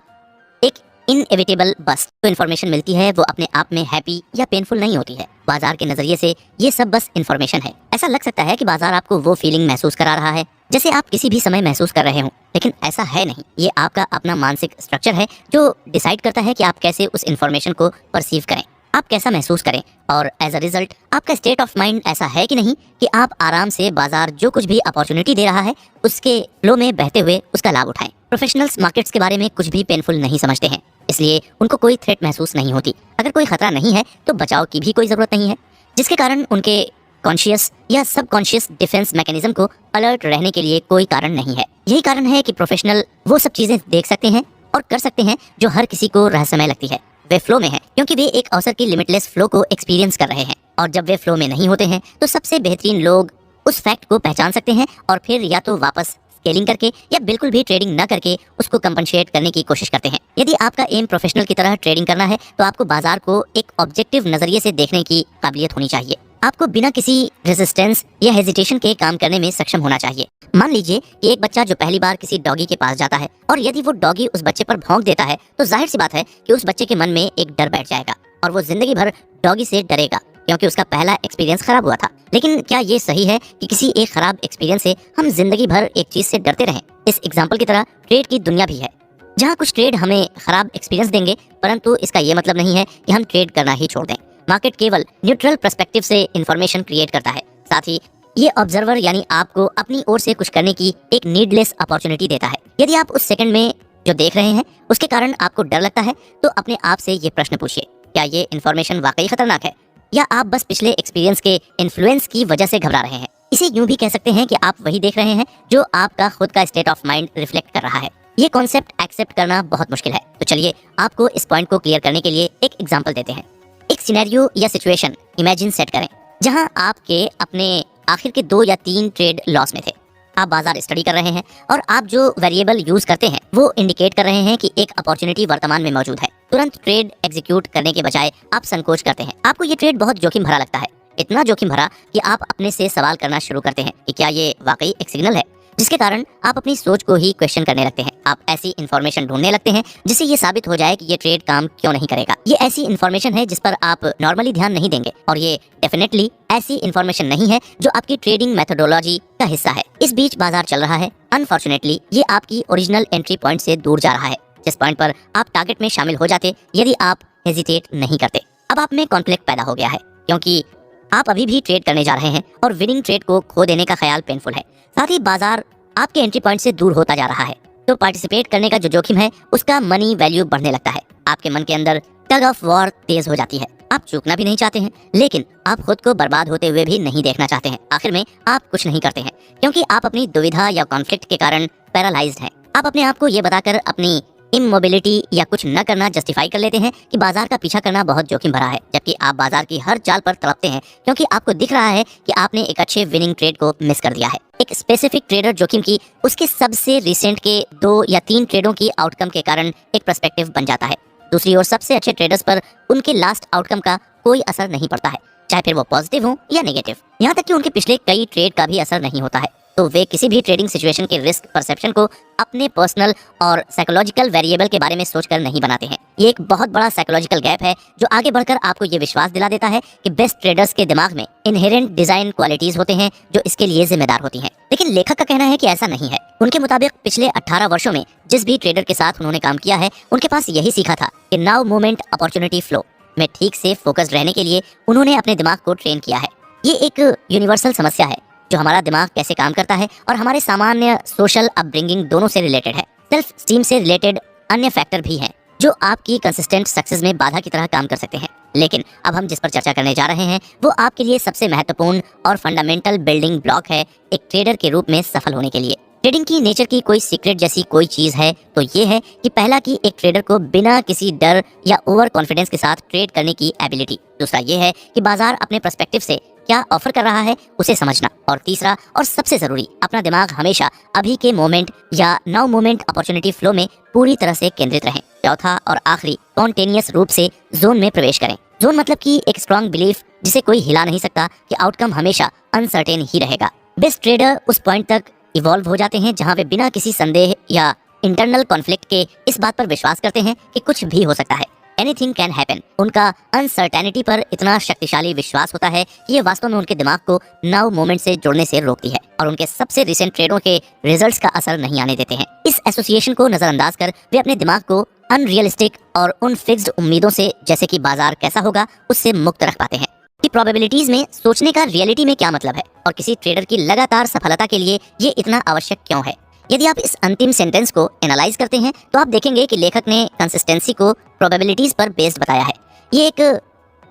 एक इनएविटेबल बस्ट जो इन्फॉर्मेशन मिलती है वो अपने आप में हैप्पी या पेनफुल नहीं होती है। बाजार के नजरिए से ये सब बस इन्फॉर्मेशन है। ऐसा लग सकता है कि बाजार आपको वो फीलिंग महसूस करा रहा है जैसे आप किसी भी समय महसूस कर रहे हो, लेकिन ऐसा है नहीं। ये आपका अपना मानसिक स्ट्रक्चर है जो डिसाइड करता है कि आप कैसे उस इन्फॉर्मेशन को परसीव करें, आप कैसा महसूस करें, और एज अ रिजल्ट आपका स्टेट ऑफ माइंड ऐसा है कि नहीं कि आप आराम से बाजार जो कुछ भी अपॉर्चुनिटी दे रहा है उसके फ्लो में बहते हुए उसका लाभ उठाएं। प्रोफेशनल्स मार्केट्स के बारे में कुछ भी पेनफुल नहीं समझते हैं, इसलिए उनको कोई थ्रेट महसूस नहीं होती। अगर कोई खतरा नहीं है तो बचाव की भी कोई जरूरत नहीं है, जिसके कारण उनके कॉन्शियस या सबकॉन्शियस डिफेंस मैकेनिज्म को अलर्ट रहने के लिए कोई कारण नहीं है। यही कारण है कि प्रोफेशनल वो सब चीजें देख सकते हैं और कर सकते हैं जो हर किसी को रहस्यमय लगती है। वे फ्लो में हैं क्योंकि वे एक अवसर की लिमिटलेस फ्लो को एक्सपीरियंस कर रहे हैं, और जब वे फ्लो में नहीं होते हैं तो सबसे बेहतरीन लोग उस फैक्ट को पहचान सकते हैं और फिर या तो वापस स्केलिंग करके या बिल्कुल भी ट्रेडिंग न करके उसको कंपनसेट करने की कोशिश करते हैं। यदि आपका एम प्रोफेशनल की तरह ट्रेडिंग करना है तो आपको बाजार को एक ऑब्जेक्टिव नजरिए से देखने की काबिलियत होनी चाहिए। आपको बिना किसी रेजिस्टेंस या हेजिटेशन के काम करने में सक्षम होना चाहिए। मान लीजिए कि एक बच्चा जो पहली बार किसी डॉगी के पास जाता है और यदि वो डॉगी उस बच्चे पर भौंक देता है तो जाहिर सी बात है कि उस बच्चे के मन में एक डर बैठ जाएगा और वो जिंदगी भर डॉगी से डरेगा क्योंकि उसका पहला एक्सपीरियंस खराब हुआ था। लेकिन क्या ये सही है कि किसी एक खराब एक्सपीरियंस से हम जिंदगी भर एक चीज से डरते रहें? इस एग्जाम्पल की तरह ट्रेड की दुनिया भी है, जहाँ कुछ ट्रेड हमें खराब एक्सपीरियंस देंगे, परंतु इसका ये मतलब नहीं है कि हम ट्रेड करना ही छोड़ दें। मार्केट केवल न्यूट्रल पर्सपेक्टिव से इंफॉर्मेशन क्रिएट करता है, साथ ही ये ऑब्जर्वर यानी आपको अपनी ओर से कुछ करने की एक नीडलेस अपॉर्चुनिटी देता है। यदि आप उस सेकंड में जो देख रहे हैं उसके कारण आपको डर लगता है तो अपने आप से ये प्रश्न पूछिए, क्या ये इंफॉर्मेशन वाकई खतरनाक है या आप बस पिछले एक्सपीरियंस के इन्फ्लुएंस की वजह से घबरा रहे हैं? इसे यूं भी कह सकते हैं कि आप वही देख रहे हैं जो आपका खुद का स्टेट ऑफ माइंड रिफ्लेक्ट कर रहा है। ये कॉन्सेप्ट एक्सेप्ट करना बहुत मुश्किल है, तो चलिए आपको इस पॉइंट को क्लियर करने के लिए एक एग्जांपल देते हैं। एक सिनेरियो या सिचुएशन इमेजिन सेट करें जहां आपके अपने आखिर के 2 या 3 ट्रेड लॉस में थे। आप बाजार स्टडी कर रहे हैं और आप जो वेरिएबल यूज करते हैं वो इंडिकेट कर रहे हैं कि एक अपॉर्चुनिटी वर्तमान में मौजूद है। तुरंत ट्रेड एग्जीक्यूट करने के बजाय आप संकोच करते हैं। आपको ये ट्रेड बहुत जोखिम भरा लगता है, इतना जोखिम भरा कि आप अपने से सवाल करना शुरू करते हैं कि क्या ये वाकई एक सिग्नल है, जिसके कारण आप अपनी सोच को ही क्वेश्चन करने लगते हैं। आप ऐसी इन्फॉर्मेशन ढूंढने लगते हैं जिससे ये साबित हो जाए कि ये ट्रेड काम क्यों नहीं करेगा। ये ऐसी इन्फॉर्मेशन है जिस पर आप नॉर्मली ध्यान नहीं देंगे, और ये डेफिनेटली ऐसी इन्फॉर्मेशन नहीं है जो आपकी ट्रेडिंग मेथोडोलॉजी का हिस्सा है। इस बीच बाजार चल रहा है, अनफॉर्चुनेटली ये आपकी ओरिजिनल एंट्री पॉइंट से दूर जा रहा है, जिस पॉइंट पर आप टारगेट में शामिल हो जाते यदि आप हेजिटेट नहीं करते। अब आप में कॉन्फ्लिक्ट पैदा हो गया है क्योंकि आप अभी भी ट्रेड करने जा रहे हैं और विनिंग ट्रेड को खो देने का ख्याल पेनफुल है। साथ ही बाजार आपके एंट्री पॉइंट से दूर होता जा रहा है, तो पार्टिसिपेट करने का जो जोखिम है उसका मनी वैल्यू बढ़ने लगता है। आपके मन के अंदर टग ऑफ वॉर तेज हो जाती है। आप चूकना भी नहीं चाहते हैं, लेकिन आप खुद को बर्बाद होते हुए भी नहीं देखना चाहते हैं। आखिर में आप कुछ नहीं करते हैं क्योंकि आप अपनी दुविधा या कॉन्फ्लिक्ट के कारण पैरालाइज्ड हैं। आप अपने आप को ये बताकर अपनी इमोबिलिटी या कुछ न करना जस्टिफाई कर लेते हैं कि बाजार का पीछा करना बहुत जोखिम भरा है, जबकि आप बाजार की हर चाल पर तड़पते हैं क्योंकि आपको दिख रहा है कि आपने एक अच्छे विनिंग ट्रेड को मिस कर दिया है। एक स्पेसिफिक ट्रेडर जोखिम की उसके सबसे रिसेंट के 2 या 3 ट्रेडों की आउटकम के कारण एक पर्सपेक्टिव बन जाता है। दूसरी ओर सबसे अच्छे ट्रेडर्स पर उनके लास्ट आउटकम का कोई असर नहीं पड़ता है, चाहे फिर वो पॉजिटिव हो या नेगेटिव। यहाँ तक कि उनके पिछले कई ट्रेड का भी असर नहीं होता है। तो वे किसी भी ट्रेडिंग सिचुएशन के रिस्क परसेप्शन को अपने पर्सनल और साइकोलॉजिकल वेरिएबल के बारे में सोचकर नहीं बनाते हैं। ये एक बहुत बड़ा साइकोलॉजिकल गैप है जो आगे बढ़कर आपको ये विश्वास दिला देता है कि बेस्ट ट्रेडर्स के दिमाग में इनहेरेंट डिजाइन क्वालिटीज होते हैं जो इसके लिए जिम्मेदार होती हैं। लेकिन लेखक का कहना है कि ऐसा नहीं है। उनके मुताबिक पिछले 18 वर्षों में जिस भी ट्रेडर के साथ उन्होंने काम किया है, उनके पास यही सीखा था कि नाउ मोमेंट अपॉर्चुनिटी फ्लो में ठीक से फोकस्ड रहने के लिए उन्होंने अपने दिमाग को ट्रेन किया है। ये एक यूनिवर्सल समस्या है जो हमारा दिमाग कैसे काम करता है और हमारे सामान्य सोशल अपब्रिंगिंग दोनों से रिलेटेड है। सेल्फ स्टीम से रिलेटेड अन्य फैक्टर भी हैं जो आपकी कंसिस्टेंट सक्सेस में बाधा की तरह काम कर सकते हैं। लेकिन अब हम जिस पर चर्चा करने जा रहे हैं वो आपके लिए सबसे महत्वपूर्ण और फंडामेंटल बिल्डिंग ब्लॉक है एक ट्रेडर के रूप में सफल होने के लिए। ट्रेडिंग की नेचर की कोई सीक्रेट जैसी कोई चीज है तो ये है कि पहला कि एक ट्रेडर को बिना किसी डर या ओवर कॉन्फिडेंस के साथ ट्रेड करने की एबिलिटी। दूसरा ये है कि बाजार अपने पर्सपेक्टिव से क्या ऑफर कर रहा है उसे समझना। और तीसरा और सबसे जरूरी, अपना दिमाग हमेशा अभी के मोमेंट या नाउ मोमेंट अपॉर्चुनिटी फ्लो में पूरी तरह से केंद्रित रहें। चौथा और आखिरी, स्पॉन्टेनियस रूप से जोन में प्रवेश करें। जोन मतलब कि एक स्ट्रॉन्ग बिलीफ जिसे कोई हिला नहीं सकता कि आउटकम हमेशा अनसर्टेन ही रहेगा। बेस्ट ट्रेडर उस पॉइंट तक इवॉल्व हो जाते हैं जहां वे बिना किसी संदेह या इंटरनल कॉन्फ्लिक्ट के इस बात पर विश्वास करते हैं कि कुछ भी हो सकता है, एनीथिंग कैन हैपन। उनका अनसर्टेनिटी पर इतना शक्तिशाली विश्वास होता है कि ये वास्तव में उनके दिमाग को नाउ मोमेंट से जुड़ने से रोकती है और उनके सबसे रिसेंट ट्रेडों के रिजल्ट्स का असर नहीं आने देते हैं। इस एसोसिएशन को नजरअंदाज कर वे अपने दिमाग को अनरियलिस्टिक और उन फिक्स्ड उम्मीदों से, जैसे कि बाजार कैसा होगा, उससे मुक्त रख पाते हैं। कि प्रोबेबिलिटीज में सोचने का रियलिटी में क्या मतलब है और किसी ट्रेडर की लगातार सफलता के लिए ये इतना आवश्यक क्यों है। यदि आप इस अंतिम सेंटेंस को एनालाइज करते हैं तो आप देखेंगे कि लेखक ने कंसिस्टेंसी को प्रोबेबिलिटीज पर बेस्ड बताया है। ये एक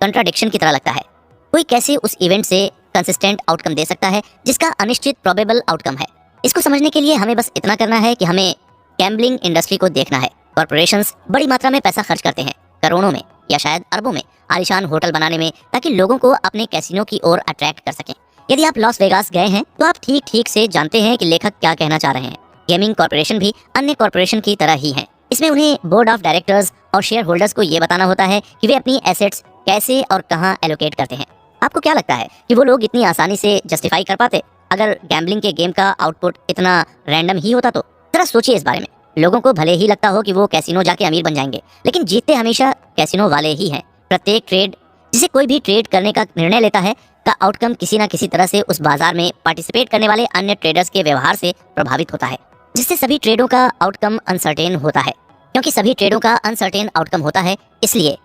कंट्राडिक्शन की तरह लगता है। कोई कैसे उस इवेंट से कंसिस्टेंट आउटकम दे सकता है जिसका अनिश्चित प्रोबेबल आउटकम है। इसको समझने के लिए हमें बस इतना करना है कि हमें गैम्बलिंग इंडस्ट्री को देखना है। कॉर्पोरेशंस बड़ी मात्रा में पैसा खर्च करते हैं, करोड़ों में या शायद अरबों में, आलीशान होटल बनाने में ताकि लोगों को अपने कैसीनो की ओर अट्रैक्ट कर सकें। यदि आप लॉस वेगास गए हैं तो आप ठीक ठीक से जानते हैं कि लेखक क्या कहना चाह रहे हैं। गेमिंग कॉर्पोरेशन भी अन्य कॉर्पोरेशन की तरह ही हैं। इसमें उन्हें बोर्ड ऑफ डायरेक्टर्स और शेयर होल्डर्स को ये बताना होता है कि वे अपनी एसेट्स कैसे और कहां एलोकेट करते हैं। आपको क्या लगता है कि वो लोग इतनी आसानी से जस्टिफाई कर पाते अगर गैम्बलिंग के गेम का आउटपुट इतना रैंडम ही होता तो? जरा सोचिए इस बारे में। लोगों को भले ही लगता हो कि वो कैसीनो जाके अमीर बन जाएंगे, लेकिन जीतते हमेशा कैसीनो वाले ही हैं। प्रत्येक ट्रेड जिसे कोई भी ट्रेड करने का निर्णय लेता है का आउटकम किसी न किसी तरह से उस बाजार में पार्टिसिपेट करने वाले अन्य ट्रेडर्स के व्यवहार से प्रभावित होता है, जिससे सभी ट्रेडों का आउटकम अनसर्टेन होता है। क्योंकि सभी ट्रेडों का अनसर्टेन आउटकम होता है, इसलिए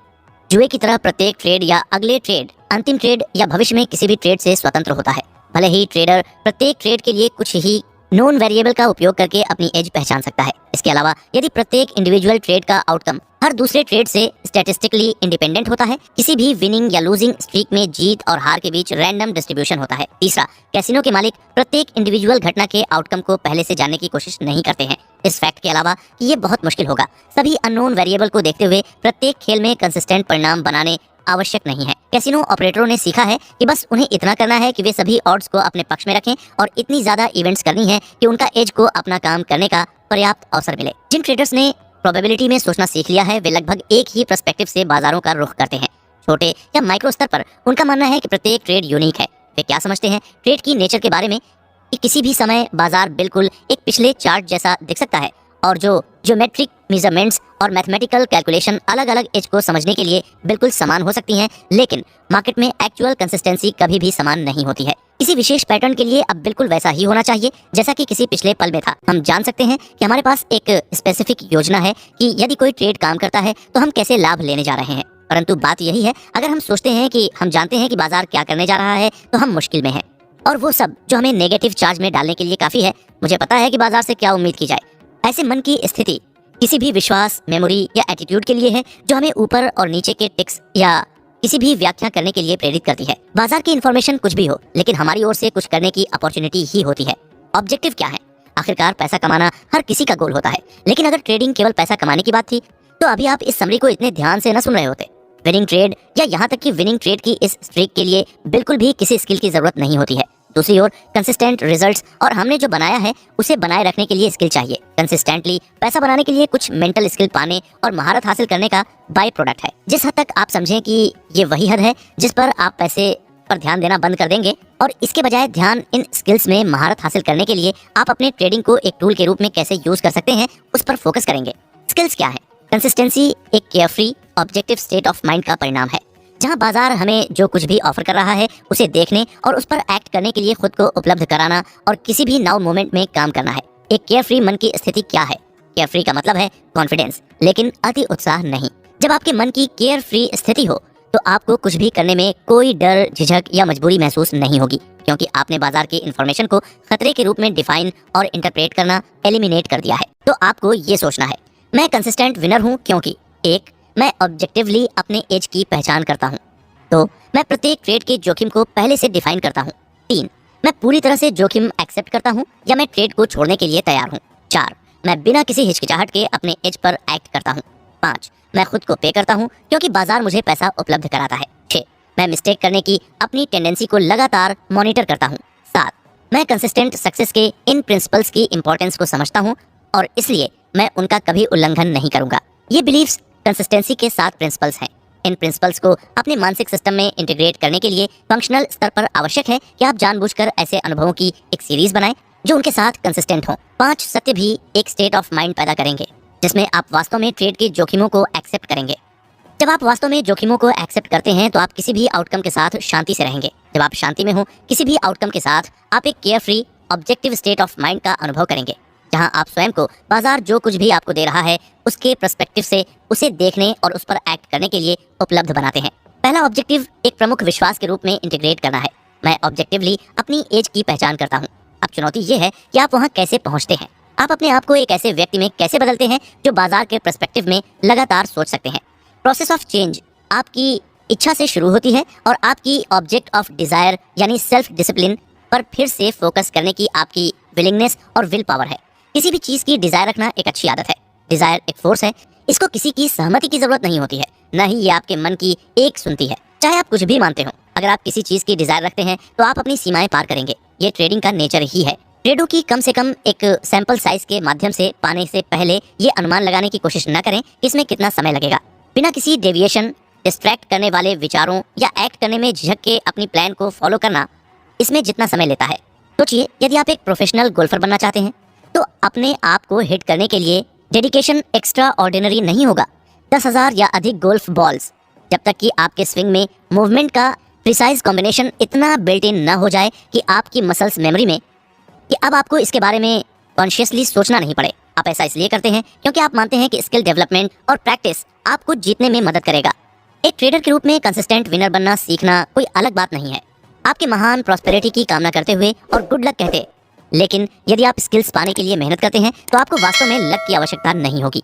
जुए की तरह प्रत्येक ट्रेड या अगले ट्रेड, अंतिम ट्रेड या भविष्य में किसी भी ट्रेड से स्वतंत्र होता है। भले ही ट्रेडर प्रत्येक ट्रेड के लिए कुछ ही नॉन वेरिएबल का उपयोग करके अपनी एज पहचान सकता है। इसके अलावा यदि प्रत्येक इंडिविजुअल ट्रेड का आउटकम हर दूसरे ट्रेड से स्टैटिस्टिकली इंडिपेंडेंट होता है, किसी भी विनिंग या लूजिंग स्ट्रीक में जीत और हार के बीच रैंडम डिस्ट्रीब्यूशन होता है। तीसरा, कैसीनो के मालिक प्रत्येक इंडिविजुअल घटना के आउटकम को पहले से जानने की कोशिश नहीं करते हैं। इस फैक्ट के अलावा कि ये बहुत मुश्किल होगा, सभी अननोन वेरिएबल को देखते हुए प्रत्येक खेल में कंसिस्टेंट परिणाम बनाने आवश्यक नहीं है। कैसीनो ऑपरेटरों ने सीखा है कि बस उन्हें इतना करना है कि वे सभी ऑड्स को अपने पक्ष में रखें और इतनी ज्यादा इवेंट्स करनी है कि उनका एज को अपना काम करने का पर्याप्त अवसर मिले। जिन ट्रेडर्स ने प्रोबेबिलिटी में सोचना सीख लिया है वे लगभग एक ही पर्सपेक्टिव से बाजारों का रुख करते हैं। छोटे या माइक्रो स्तर पर उनका मानना है कि प्रत्येक ट्रेड यूनिक है। वे क्या समझते हैं ट्रेड की नेचर के बारे में कि किसी भी समय बाजार बिल्कुल एक पिछले चार्ट जैसा दिख सकता है और जो ज्योमेट्रिक मेजरमेंट्स और मैथमेटिकल कैलकुलेशन अलग अलग एज को समझने के लिए बिल्कुल समान हो सकती हैं, लेकिन मार्केट में एक्चुअल कंसिस्टेंसी कभी भी समान नहीं होती है। किसी विशेष पैटर्न के लिए अब बिल्कुल वैसा ही होना चाहिए जैसा कि किसी पिछले पल में था। हम जान सकते हैं कि हमारे पास एक स्पेसिफिक योजना है कि यदि कोई ट्रेड काम करता है तो हम कैसे लाभ लेने जा रहे हैं। परंतु बात यही है, अगर हम सोचते हैं कि हम जानते हैं कि बाजार क्या करने जा रहा है तो हम मुश्किल में हैं। और वो सब जो हमें नेगेटिव चार्ज में डालने के लिए काफी है, मुझे पता है कि बाजार से क्या उम्मीद की जाए। ऐसे मन की स्थिति किसी भी विश्वास, मेमोरी या एटीट्यूड के लिए है जो हमें ऊपर और नीचे के टिक्स या किसी भी व्याख्या करने के लिए प्रेरित करती है। बाजार की इन्फॉर्मेशन कुछ भी हो, लेकिन हमारी ओर से कुछ करने की अपॉर्चुनिटी ही होती है। ऑब्जेक्टिव क्या है? आखिरकार पैसा कमाना हर किसी का गोल होता है, लेकिन अगर ट्रेडिंग केवल पैसा कमाने की बात थी तो अभी आप इस समरी को इतने ध्यान से न सुन रहे होते। विनिंग ट्रेड या यहाँ तक कि विनिंग ट्रेड की इस स्ट्रीक के लिए बिल्कुल भी किसी स्किल की जरूरत नहीं होती है। दूसरी ओर कंसिस्टेंट रिजल्ट्स और हमने जो बनाया है उसे बनाए रखने के लिए स्किल चाहिए। कंसिस्टेंटली पैसा बनाने के लिए कुछ मेंटल स्किल पाने और महारत हासिल करने का बाय प्रोडक्ट है। जिस हद तक आप समझें कि ये वही हद है जिस पर आप पैसे पर ध्यान देना बंद कर देंगे, और इसके बजाय ध्यान इन स्किल्स में महारत हासिल करने के लिए आप अपने ट्रेडिंग को एक टूल के रूप में कैसे यूज कर सकते हैं उस पर फोकस करेंगे। स्किल्स क्या है? कंसिस्टेंसी एक carefree objective state of mind का परिणाम है, जहां बाजार हमें जो कुछ भी ऑफर कर रहा है उसे देखने और उस पर एक्ट करने के लिए खुद को उपलब्ध कराना और किसी भी नाउ मोमेंट में काम करना है। एक केयरफ्री मन की स्थिति क्या है? केयरफ्री का मतलब है कॉन्फिडेंस, लेकिन अति उत्साह नहीं। जब आपके मन की केयर फ्री स्थिति हो तो आपको कुछ भी करने में कोई डर, झिझक या मजबूरी महसूस नहीं होगी, क्योंकि आपने बाजार की इन्फॉर्मेशन को खतरे के रूप में डिफाइन और इंटरप्रेट करना एलिमिनेट कर दिया है। तो आपको ये सोचना है, मैं कंसिस्टेंट विनर हूँ क्योंकि 1. मैं ऑब्जेक्टिवली अपने एज की पहचान करता हूँ। 2. मैं प्रत्येक ट्रेड के जोखिम को पहले से डिफाइन करता हूँ। 3. मैं पूरी तरह से जोखिम एक्सेप्ट करता हूँ या मैं ट्रेड को छोड़ने के लिए तैयार हूँ। 4. मैं बिना किसी हिचकिचाहट के अपने एज पर एक्ट करता हूँ। 5. मैं खुद को पे करता हूँ क्योंकि बाजार मुझे पैसा उपलब्ध कराता है। 6. मैं मिस्टेक करने की अपनी टेंडेंसी को लगातार मॉनिटर करता हूँ। 7. मैं कंसिस्टेंट सक्सेस के इन प्रिंसिपल्स की इंपॉर्टेंस को समझता हूँ और इसलिए मैं उनका कभी उल्लंघन नहीं करूंगा। ये बिलीव्स कंसिस्टेंसी के 7 प्रिंसिपल्स हैं। इन प्रिंसिपल्स को अपने मानसिक सिस्टम में इंटीग्रेट करने के लिए फंक्शनल स्तर पर आवश्यक है कि आप जानबूझकर ऐसे अनुभवों की एक सीरीज बनाएं जो उनके साथ कंसिस्टेंट हों। 5 सत्य भी एक स्टेट ऑफ माइंड पैदा करेंगे जिसमें आप वास्तव में ट्रेड के जोखिमों को एक्सेप्ट करेंगे। जब आप वास्तव में जोखिमों को एक्सेप्ट करते हैं तो आप किसी भी आउटकम के साथ शांति से रहेंगे। जब आप शांति में हो किसी भी आउटकम के साथ, आप एक care free objective state of mind का अनुभव करेंगे, जहां आप स्वयं को बाजार जो कुछ भी आपको दे रहा है उसके पर्सपेक्टिव से उसे देखने और उस पर एक्ट करने के लिए उपलब्ध बनाते हैं। पहला ऑब्जेक्टिव एक प्रमुख विश्वास के रूप में इंटीग्रेट करना है। मैं ऑब्जेक्टिवली अपनी एज की पहचान करता हूँ। अब चुनौती ये है कि आप वहाँ कैसे पहुँचते हैं। आप अपने आप को एक ऐसे व्यक्ति में कैसे बदलते हैं जो बाजार के पर्सपेक्टिव में लगातार सोच सकते हैं। प्रोसेस ऑफ चेंज आपकी इच्छा से शुरू होती है और आपकी ऑब्जेक्ट ऑफ डिजायर यानी सेल्फ डिसिप्लिन पर फिर से फोकस करने की आपकी विलिंगनेस और विल पावर है। किसी भी चीज की डिजायर रखना एक अच्छी आदत है। डिजायर एक फोर्स है, इसको किसी की सहमति की जरूरत नहीं होती है, न ही ये आपके मन की एक सुनती है, चाहे आप कुछ भी मानते हो। अगर आप किसी चीज की डिजायर रखते हैं तो आप अपनी सीमाएं पार करेंगे। ये ट्रेडिंग का नेचर ही है। ट्रेडों की कम से कम एक सैंपल साइज के माध्यम से पाने से पहले ये अनुमान लगाने की कोशिश न करें कि इसमें कितना समय लगेगा। बिना किसी डेविएशन, डिस्ट्रैक्ट करने वाले विचारों या एक्ट करने में झिझक के अपनी प्लान को फॉलो करना, इसमें जितना समय लेता है। सोचिए, यदि आप एक प्रोफेशनल गोल्फर बनना चाहते हैं तो अपने आप को हिट करने के लिए डेडिकेशन एक्स्ट्रा ऑर्डिनरी नहीं होगा। 10,000 या अधिक गोल्फ बॉल्स, जब तक कि आपके स्विंग में मूवमेंट का प्रिसाइज कॉम्बिनेशन इतना बिल्ट इन न हो जाए कि आपकी मसल्स मेमोरी में कि अब आपको इसके बारे में कॉन्शियसली सोचना नहीं पड़े। आप ऐसा इसलिए करते हैं क्योंकि आप मानते हैं कि स्किल डेवलपमेंट और प्रैक्टिस आपको जीतने में मदद करेगा। एक ट्रेडर के रूप में कंसिस्टेंट विनर बनना सीखना कोई अलग बात नहीं है। आपके महान प्रॉस्पेरिटी की कामना करते हुए और गुड लक कहते, लेकिन यदि आप स्किल्स पाने के लिए मेहनत करते हैं तो आपको वास्तव में लक की आवश्यकता नहीं होगी।